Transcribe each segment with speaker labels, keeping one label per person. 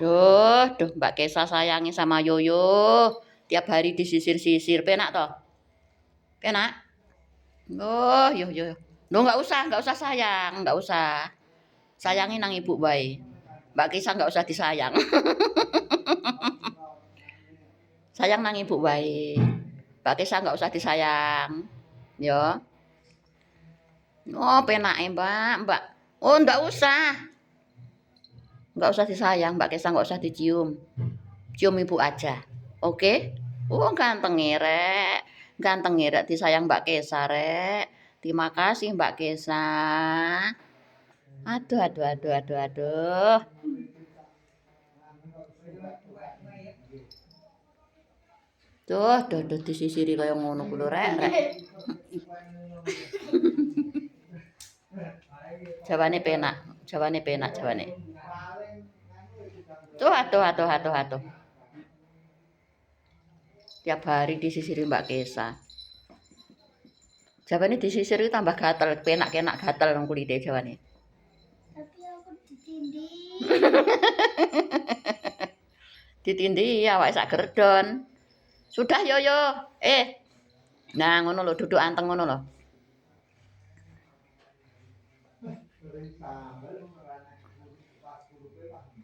Speaker 1: Duh, Mbak Kesa sayangi sama Yoyo. Tiap hari disisir-sisir, penak toh? Penak? Oh, yo. Lo nggak usah sayang, nggak usah. Sayangi nang ibu bae. Mbak Kesa nggak usah disayang. Sayang nang ibu bae. Mbak Kesa nggak usah disayang. Yo. Oh, penake Mbak. Oh, nggak usah. Nggak usah disayang, Mbak Kesa nggak usah dicium. Cium ibu aja. Oke? Oh, ganteng ngerek. Ganteng ngerek disayang Mbak Kesa, rek. Terima kasih Mbak Kesa. Aduh. Duh, disisiri kaya ngono ku lho, rek. Jawane penak. Aduh. Tiap hari disisiri Mbak Kesa. Jawane disisir itu tambah gatel, penak gatel nang kulite jawane.
Speaker 2: Tapi aku ditindih.
Speaker 1: Ditindih awake sak gerdon. Sudah Yoyo. Nah ngono lho, duduk anteng ngono lho.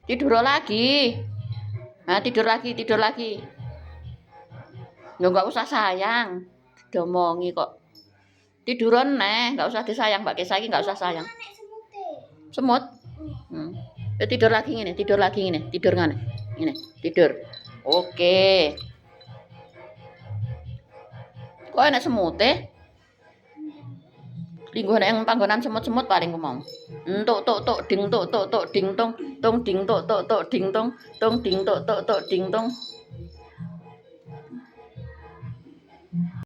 Speaker 1: Tidur lagi. Nah, tidur lagi. Lo nggak usah sayang. Diomongi kok. Tiduran nggak usah disayang Mbak Kesa iki nggak usah sayang. Semut. Tidur lagi ngene. Tidur ngene. Ngene, tidur. Oke. Kok enak semute? Linggo nek panggonan semut-semut paling ku mau. Tuk ding tuk ding tong ding tuk ding tong.